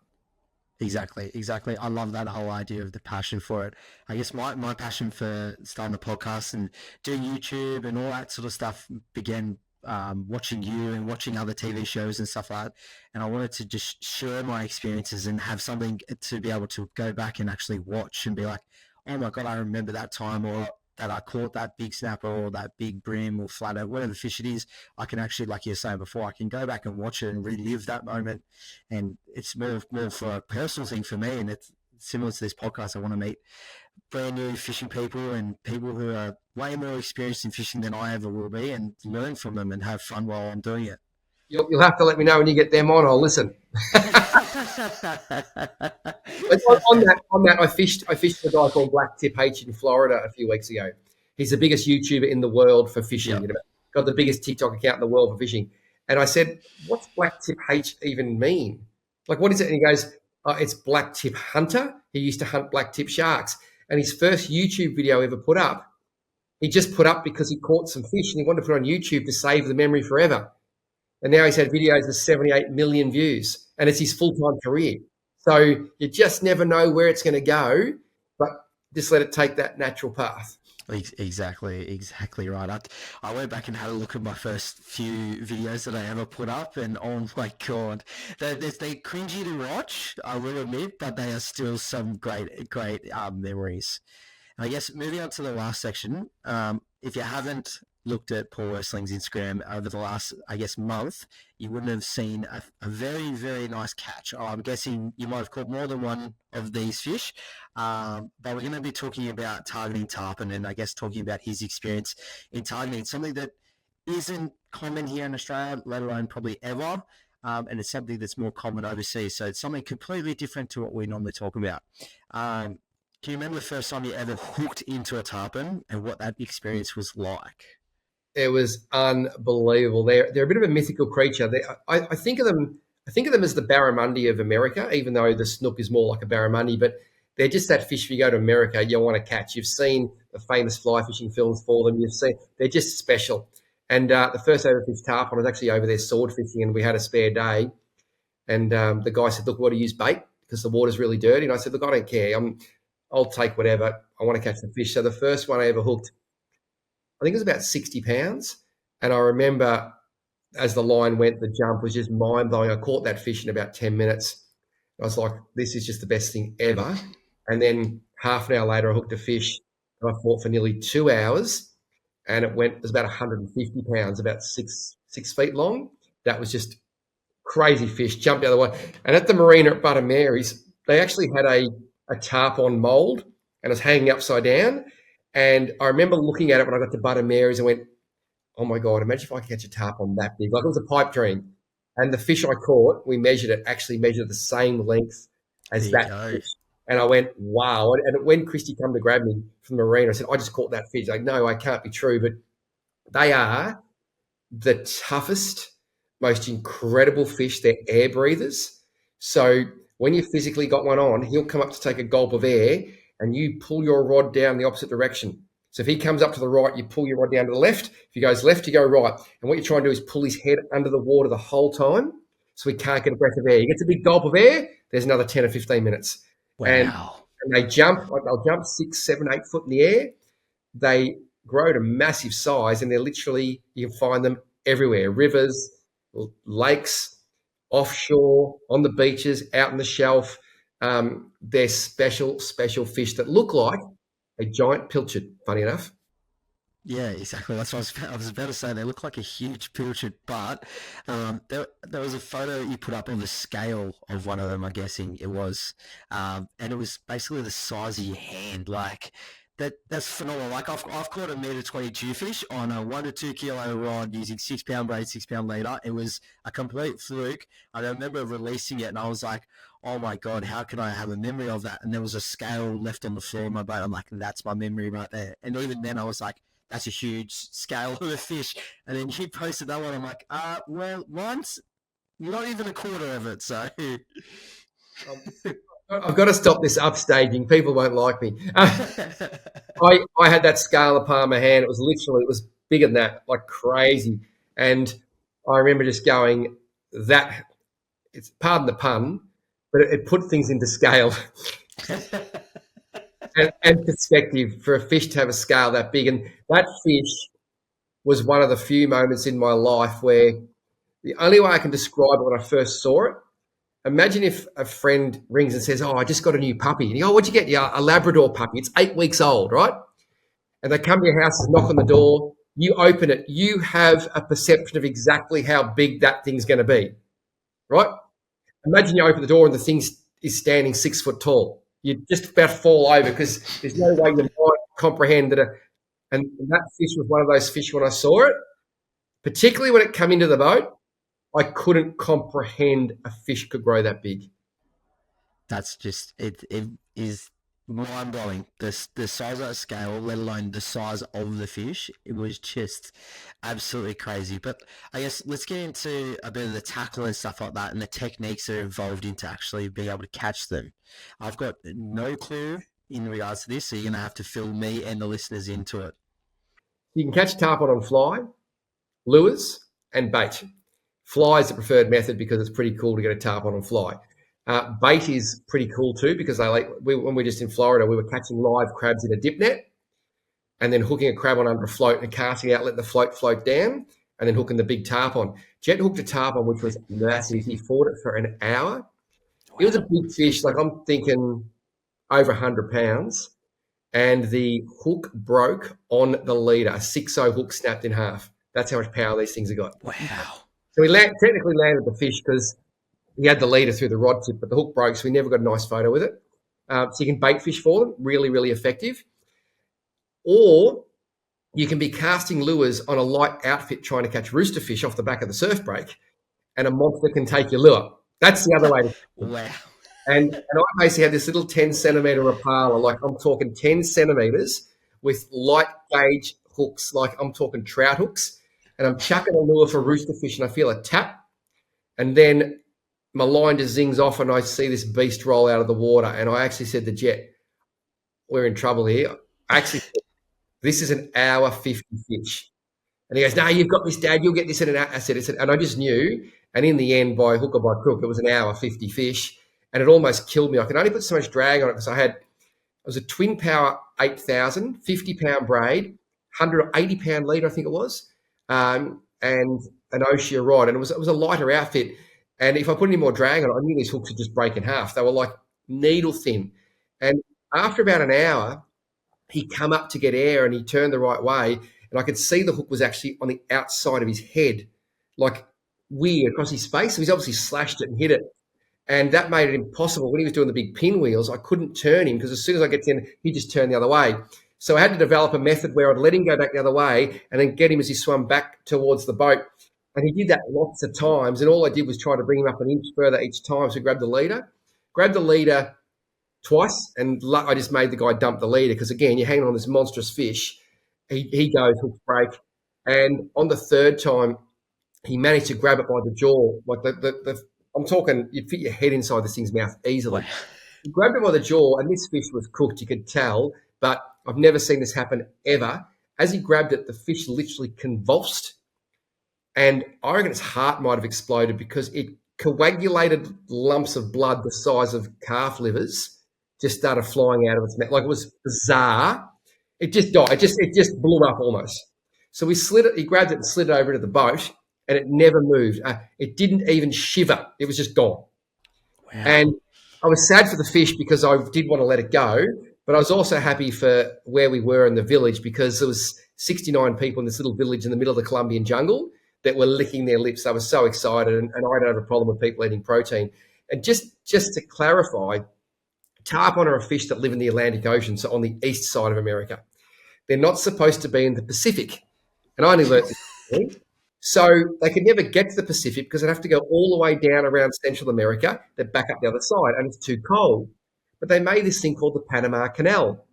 Exactly. I love that whole idea of the passion for it. I guess my passion for starting a podcast and doing YouTube and all that sort of stuff began watching you and watching other TV shows and stuff like that. And I wanted to just share my experiences and have something to be able to go back and actually watch and be like, oh my God, I remember that time, or that I caught that big snapper or that big brim or flathead, whatever fish it is. I can actually, like you were saying before, I can go back and watch it and relive that moment. And it's more for a personal thing for me. And it's similar to this podcast. I want to meet brand new fishing people and people who are way more experienced in fishing than I ever will be, and learn from them and have fun while I'm doing it. You'll have to let me know when you get them on. I'll listen. on that, I fished a guy called Black Tip H in Florida a few weeks ago. He's the biggest YouTuber in the world for fishing. Yep. You know, got the biggest TikTok account in the world for fishing. And I said, "What's Black Tip H even mean? Like, what is it?" And he goes, "It's Black Tip Hunter. He used to hunt black tip sharks." And his first YouTube video ever put up, he just put up because he caught some fish and he wanted to put it on YouTube to save the memory forever. And now he's had videos with 78 million views, and it's his full-time career. So you just never know where it's going to go, but just let it take that natural path. Exactly right. I went back and had a look at my first few videos that I ever put up, and oh my God, they're cringy to watch, I will admit, but they are still some great memories. I guess moving on to the last section, if you haven't looked at Paul Westling's Instagram over the last, I guess, month, you wouldn't have seen a very, very nice catch. I'm guessing you might have caught more than one of these fish, but we're going to be talking about targeting tarpon, and I guess talking about his experience in targeting, something that isn't common here in Australia, let alone probably ever, and it's something that's more common overseas. So it's something completely different to what we normally talk about. Can you remember the first time you ever hooked into a tarpon and what that experience was like? It was unbelievable. They're a bit of a mythical creature. I think of them as the barramundi of America, even though the snook is more like a barramundi. But they're just that fish. If you go to America, you'll want to catch. You've seen the famous fly fishing films for them. They're just special. And the first ever fished tarpon, I was actually over there sword fishing, and we had a spare day. And the guy said, "Look, we want to use bait because the water's really dirty." And I said, "Look, I don't care. I'll take whatever. I want to catch the fish." So the first one I ever hooked, I think it was about 60 pounds. And I remember as the line went, the jump was just mind-blowing. I caught that fish in about 10 minutes. I was like, this is just the best thing ever. And then half an hour later, I hooked a fish, and I fought for nearly 2 hours. And it was about 150 pounds, about six feet long. That was just crazy fish, jumped out of the way. And at the marina at Butter Mary's, they actually had a tarpon mould, and it was hanging upside down. And I remember looking at it when I got to Butter Mary's and went, oh my God, imagine if I could catch a tarpon that big. Like, it was a pipe dream. And the fish I caught, we actually measured the same length as that fish. And I went, wow. And when Christy come to grab me from the marina, I said, I just caught that fish. Like, no, I can't be true. But they are the toughest, most incredible fish. They're air breathers. So when you physically got one on, he'll come up to take a gulp of air, and you pull your rod down the opposite direction. So if he comes up to the right, you pull your rod down to the left. If he goes left, you go right. And what you're trying to do is pull his head under the water the whole time. so we can't get a breath of air. He gets a big gulp of air, there's another 10 or 15 minutes. And, Wow. and they jump, like they'll jump 6, 7, 8 foot in the air. They grow to massive size, and they're literally, you can find them everywhere, rivers, lakes, offshore, on the beaches, out on the shelf. They're special fish that look like a giant pilchard, funny enough. Yeah, exactly. That's what I was about to say. They look like a huge pilchard, but there was a photo you put up of the scale of one of them, I'm guessing it was. And it was basically the size of your hand. Like, that's phenomenal. Like, I've caught a meter 22 fish on a 1 to 2 kilo rod using 6 pound braid, 6 pound leader. It was a complete fluke. I remember releasing it and I was like, oh my God, how can I have a memory of that? And there was a scale left on the floor in my boat. I'm like, that's my memory right there. And even then I was like, that's a huge scale of a fish. And then he posted that one. I'm like, well, once, not even a quarter of it. So, I've got to stop this upstaging. People won't like me. I had that scale in the palm of my hand. It was bigger than that, like crazy. And I remember just going, that, it's, pardon the pun, but it put things into scale and perspective for a fish to have a scale that big. And that fish was one of the few moments in my life where the only way I can describe it when I first saw it, imagine if a friend rings and says, oh, I just got a new puppy. And you go, oh, what'd you get? Yeah, a Labrador puppy. It's 8 weeks old, right? And they come to your house, knock on the door, you open it, you have a perception of exactly how big that thing's going to be, right? Imagine you open the door and the thing is standing 6 foot tall. You just about fall over because there's no way you might comprehend that. And that fish was one of those fish when I saw it, particularly when it came into the boat, I couldn't comprehend a fish could grow that big. that's just, it is mind blowing. The size of that scale, let alone the size of the fish, it was just absolutely crazy. But I guess let's get into a bit of the tackle and stuff like that and the techniques that are involved into actually being able to catch them. I've got no clue in regards to this, so you're going to have to fill me and the listeners into it. You can catch tarpon on fly, lures, and bait. Fly is the preferred method because it's pretty cool to get a tarpon on fly. Bait is pretty cool too because when we were just in Florida, we were catching live crabs in a dip net and then hooking a crab on under a float and casting out, letting the float down, and then hooking the big tarpon. Jet hooked a tarpon, which was massive. He fought it for an hour. It was a big fish, like I'm thinking over 100 pounds, and the hook broke on the leader. A 6-0 hook snapped in half. That's how much power these things have got. Wow. So we technically landed the fish because he had the leader through the rod tip, but the hook broke, so we never got a nice photo with it. So you can bait fish for them, really, really effective. Or you can be casting lures on a light outfit trying to catch rooster fish off the back of the surf break, and a monster can take your lure. That's the other way to catch them. Wow. And I basically had this little 10-centimetre Rapala, like I'm talking 10 centimetres with light gauge hooks, like I'm talking trout hooks, and I'm chucking a lure for rooster fish, and I feel a tap, and then my line just zings off, and I see this beast roll out of the water, and I actually said to Jet, we're in trouble here. I actually said, this is an hour 50 fish. And he goes, no, you've got this, Dad. You'll get this in an hour. I said, and I just knew. And in the end, by hook or by crook, it was an hour 50 fish. And it almost killed me. I could only put so much drag on it because it was a twin power 8,000, 50-pound braid, 180-pound leader, I think it was, and an Oshia rod. And it was a lighter outfit. And if I put any more drag on it, I knew these hooks would just break in half. They were like needle thin. And after about an hour, he come up to get air and he turned the right way. And I could see the hook was actually on the outside of his head, like weird across his face. So he's obviously slashed it and hit it. And that made it impossible. When he was doing the big pinwheels, I couldn't turn him because as soon as I get to him, he just turned the other way. So I had to develop a method where I'd let him go back the other way and then get him as he swam back towards the boat. And he did that lots of times. And all I did was try to bring him up an inch further each time. So grabbed the leader twice, and I just made the guy dump the leader because, again, you're hanging on this monstrous fish. He goes, hook break. And on the third time, he managed to grab it by the jaw. Like I'm talking, you'd fit your head inside this thing's mouth easily. Wow. He grabbed it by the jaw, and this fish was cooked, you could tell, but I've never seen this happen ever. As he grabbed it, the fish literally convulsed. And I reckon its heart might have exploded because it coagulated lumps of blood the size of calf livers just started flying out of its mouth. Like, it was bizarre. It just died. It just blew up almost. So we slid it. He grabbed it and slid it over to the boat, and it never moved. It didn't even shiver. It was just gone. Wow. And I was sad for the fish because I did want to let it go, but I was also happy for where we were in the village because there was 69 people in this little village in the middle of the Colombian jungle that were licking their lips. They were so excited, and I don't have a problem with people eating protein. And just to clarify, tarpon are a fish that live in the Atlantic Ocean, so on the east side of America. They're not supposed to be in the Pacific. And I only learnt this. So they could never get to the Pacific because they'd have to go all the way down around Central America, then back up the other side, and it's too cold. But they made this thing called the Panama Canal.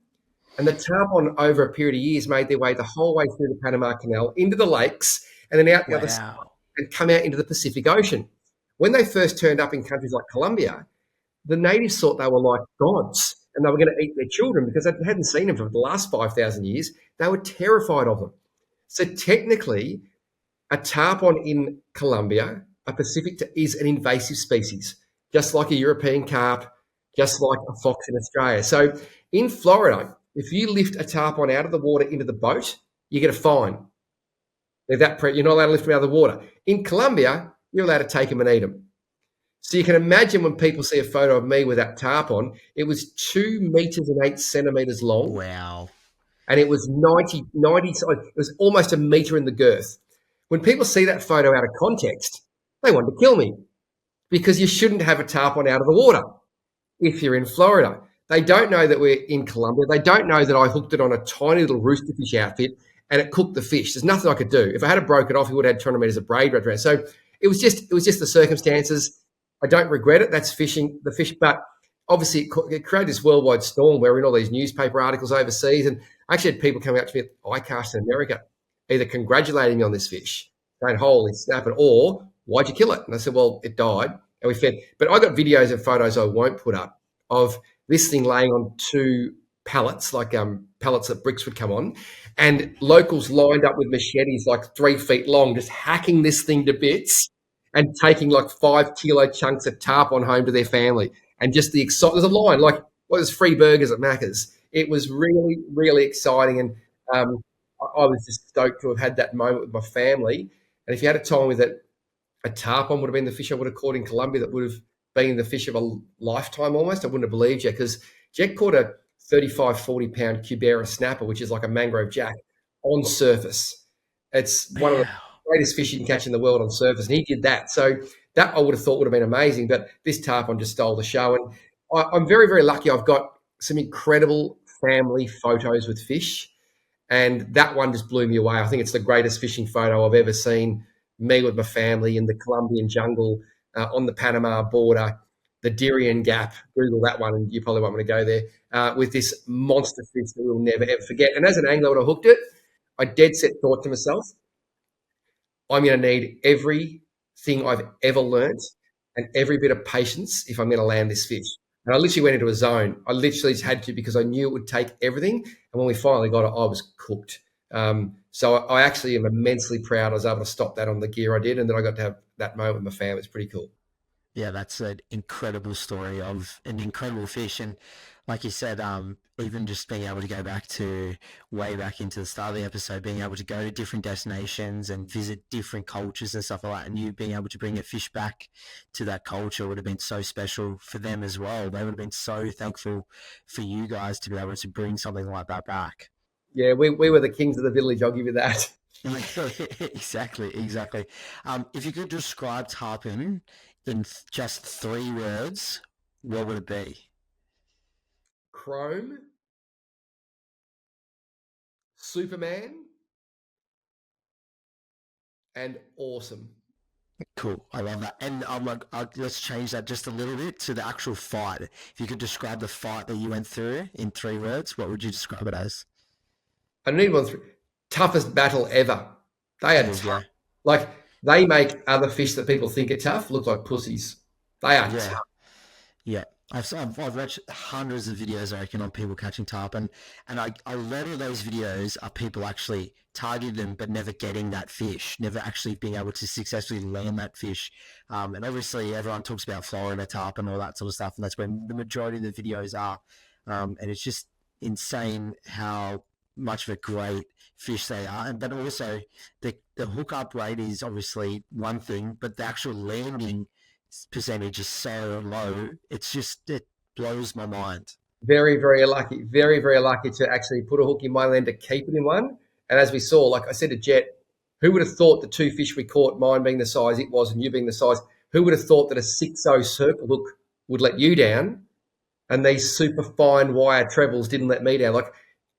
And the tarpon, over a period of years, made their way the whole way through the Panama Canal into the lakes and then out the other side Wow. and come out into the Pacific Ocean. When they first turned up in countries like Colombia, the natives thought they were like gods and they were going to eat their children because they hadn't seen them for the last 5,000 years. They were terrified of them. So technically, a tarpon in Colombia, a Pacific, is an invasive species, just like a European carp, just like a fox in Australia. So in Florida, if you lift a tarpon out of the water into the boat, you get a fine. You're not allowed to lift them out of the water. In Colombia, you're allowed to take them and eat them. So you can imagine when people see a photo of me with that tarpon, it was 2 meters and 8 centimeters long, Wow. and it was 90, it was almost a meter in the girth. When people see that photo out of context, they want to kill me because you shouldn't have a tarpon out of the water if you're in Florida. They don't know that we're in Colombia. They don't know that I hooked it on a tiny little roosterfish outfit and it cooked the fish. There's nothing I could do. If I had broke it off, he would have had 200 meters of braid right around. So it was just the circumstances. I don't regret it. That's fishing the fish, but obviously it created this worldwide storm where we're in all these newspaper articles overseas, and I actually had people coming up to me at ICAST in America, either congratulating me on this fish, saying, holy snap, it, or why'd you kill it? And I said, well, it died and we fed. But I got videos and photos I won't put up of this thing laying on 2 pallets, like pallets that bricks would come on, and locals lined up with machetes like 3 feet long, just hacking this thing to bits and taking like 5-kilo chunks of tarpon home to their family. And just the excitement, there's a line like, well, there's free burgers at Macca's. It was really, really exciting. And I was just stoked to have had that moment with my family. And if you had told me that a tarpon would have been the fish I would have caught in Colombia, that would have been the fish of a lifetime almost, I wouldn't have believed you, because Jack caught a 35, 40-pound Cubera snapper, which is like a mangrove jack, on surface. It's one of the Wow. greatest fish you can catch in the world on surface, and he did that. So that I would have thought would have been amazing, but this tarpon just stole the show. And I'm very, very lucky. I've got some incredible family photos with fish, and that one just blew me away. I think it's the greatest fishing photo I've ever seen. Me with my family in the Colombian jungle, on the Panama border, the Darien Gap. Google that one, and you probably won't want to go there, with this monster fish that we'll never ever forget. And as an angler, when I hooked it, I dead set thought to myself, I'm going to need everything I've ever learnt and every bit of patience if I'm going to land this fish. And I literally went into a zone. I literally just had to, because I knew it would take everything. And when we finally got it, I was cooked. So I actually am immensely proud I was able to stop that on the gear I did, and then I got to have that moment with my family. It's pretty cool. Yeah, that's an incredible story of an incredible fish. And like you said, even just being able to go back to way back into the start of the episode, being able to go to different destinations and visit different cultures and stuff like that, and you being able to bring a fish back to that culture would have been so special for them as well. They would have been so thankful for you guys to be able to bring something like that back. Yeah, we were the kings of the village. I'll give you that. Exactly, exactly. If you could describe Tarpon in just 3 words, what would it be? Chrome, Superman, and awesome. Cool, I love that. And I'm like, let's change that just a little bit to the actual fight. If you could describe the fight that you went through in 3 words, what would you describe it as? I need one. Toughest battle ever. They There are you tough. go. Like, they make other fish that people think are tough look like pussies. They are Yeah, tough. yeah. I've watched hundreds of videos, I reckon, on people catching tarpon, and a lot of those videos are people actually targeting them but never getting that fish, never actually being able to successfully land that fish. And obviously, everyone talks about Florida tarpon and all that sort of stuff, and that's where the majority of the videos are. And it's just insane how much of a great fish they are. And but also the hookup rate is obviously one thing, but the actual landing percentage is so low. It blows my mind. Very, very lucky. Very, very lucky to actually put a hook in one and to keep it in one. And as we saw, like I said to Jet, who would have thought the two fish we caught, mine being the size it was and you being the size, who would have thought that a 6.0 circle hook would let you down and these super fine wire trebles didn't let me down? Like,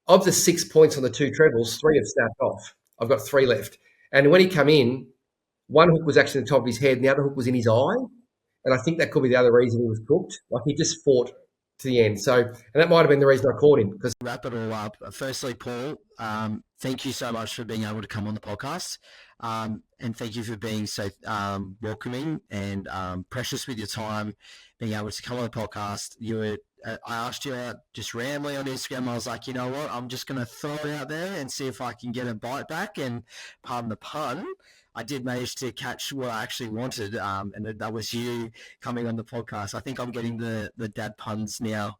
of the 6 points on the two trebles, 3 have snapped off. I've got 3 left. And when he come in, one hook was actually on the top of his head and the other hook was in his eye. And I think that could be the other reason he was cooked. Like, he just fought to the end. So, and that might have been the reason I caught him. Because Wrap it all up. Firstly, Paul, thank you so much for being able to come on the podcast. And thank you for being so welcoming and precious with your time, being able to come on the podcast. I asked you out just randomly on Instagram. I was like, you know what? I'm just going to throw it out there and see if I can get a bite back. And pardon the pun, I did manage to catch what I actually wanted, and that was you coming on the podcast. I think I'm getting the dad puns now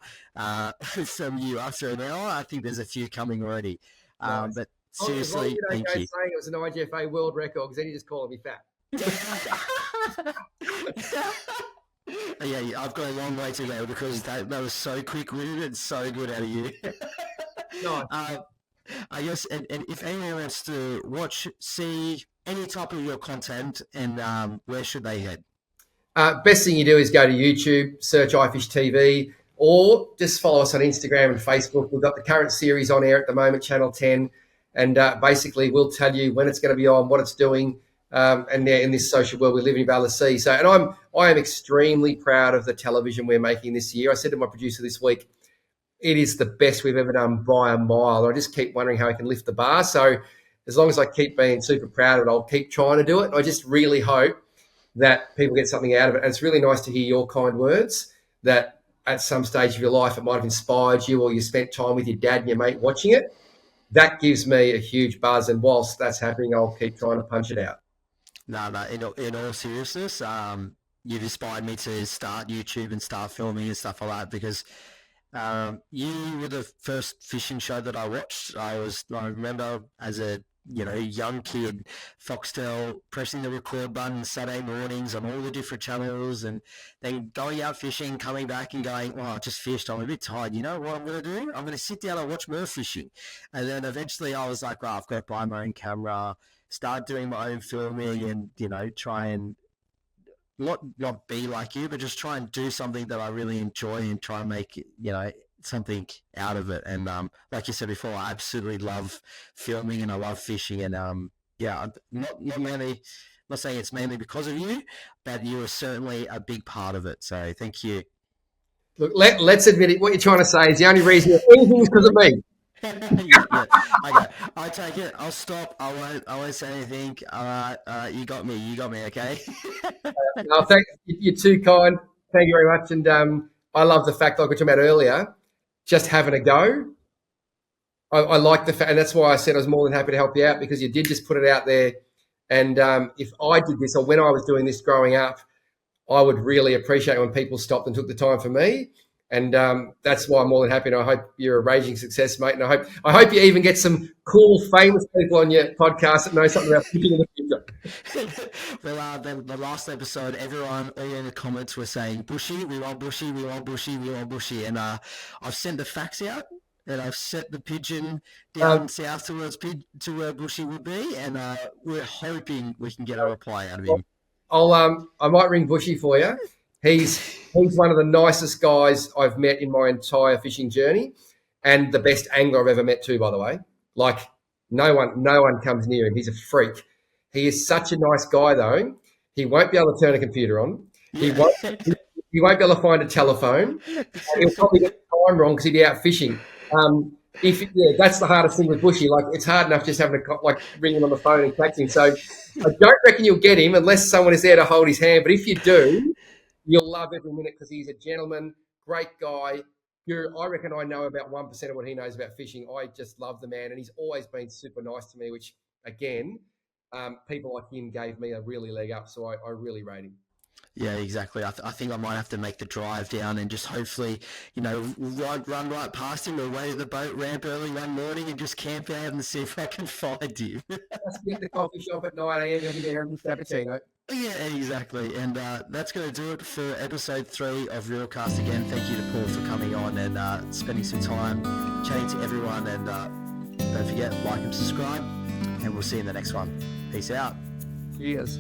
from you after an hour. I think there's a few coming already. nice. But As long as seriously, you don't thank go you. saying it was an IGFA world record, because then you're just calling me fat. Yeah, I've got a long way to go because that was so quick-witted and so good out of you. Nice. I guess, and if anyone wants to watch, see any type of your content, and where should they head? Best thing you do is go to YouTube, search iFish TV, or just follow us on Instagram and Facebook. We've got the current series on air at the moment, Channel 10, and basically we'll tell you when it's going to be on, what it's doing, and in this social world we live in, you'll be able to see. So, and I am extremely proud of the television we're making this year. I said to my producer this week, it is the best we've ever done by a mile. I just keep wondering how I can lift the bar. So as long as I keep being super proud of it, I'll keep trying to do it. I just really hope that people get something out of it. And it's really nice to hear your kind words that at some stage of your life, it might have inspired you or you spent time with your dad and your mate watching it. That gives me a huge buzz. And whilst that's happening, I'll keep trying to punch it out. No, in all seriousness, you've inspired me to start YouTube and start filming and stuff like that because you were the first fishing show that I watched. I remember as a young kid, Foxtel pressing the record button Saturday mornings on all the different channels, and then going out fishing, coming back and going, "Oh, I just fished. I'm a bit tired. You know what I'm going to do? I'm going to sit down and watch more fishing." And then eventually, I was like, "Right, I've got to buy my own camera, start doing my own filming, and try and not be like you, but just try and do something that I really enjoy and try and make something out of it." And like you said before, I absolutely love filming and I love fishing. And yeah, not mainly, not saying it's mainly because of you, but you are certainly a big part of it. So thank you. Look, let's admit it. What you're trying to say is the only reason anything is because of me. Yeah. Okay, I take it. I'll stop. I won't say anything. All right. You got me. Okay. No, thank you. You're too kind. Thank you very much. And I love the fact, like we were talking about earlier, just having a go. I like the fact, and that's why I said I was more than happy to help you out because you did just put it out there. And if I did this, or when I was doing this growing up, I would really appreciate when people stopped and took the time for me. And that's why I'm more than happy. And I hope you're a raging success, mate. And I hope you even get some cool, famous people on your podcast that know something about fishing in the future. Well, the last episode, everyone all in the comments were saying, "Bushy, we want Bushy, we want Bushy, we want Bushy." And I've sent the fax out, and I've set the pigeon down south towards to where Bushy would be, and we're hoping we can get a reply out of him. I might ring Bushy for you. He's one of the nicest guys I've met in my entire fishing journey, and the best angler I've ever met too. By the way, like no one comes near him. He's a freak. He is such a nice guy, though. He won't be able to turn a computer on. He won't be able to find a telephone. He'll probably get the time wrong because he'd be out fishing. That's the hardest thing with Bushy. Like it's hard enough just having to ring him on the phone and catch him. So I don't reckon you'll get him unless someone is there to hold his hand. But if you do, you'll love every minute because he's a gentleman, great guy. I reckon I know about 1% of what he knows about fishing. I just love the man, and he's always been super nice to me, which, again, people like him gave me a really leg up, so I really rate him. Yeah, exactly. I think I might have to make the drive down and just hopefully, run right past him or wait at the boat ramp early one morning and just camp out and see if I can find him. Let's get the coffee shop at 9 a.m. and get a cappuccino. Yeah, exactly. And that's going to do it for episode 3 of Realcast again. Thank you to Paul for coming on and spending some time chatting to everyone. And don't forget, like and subscribe. And we'll see you in the next one. Peace out. Cheers.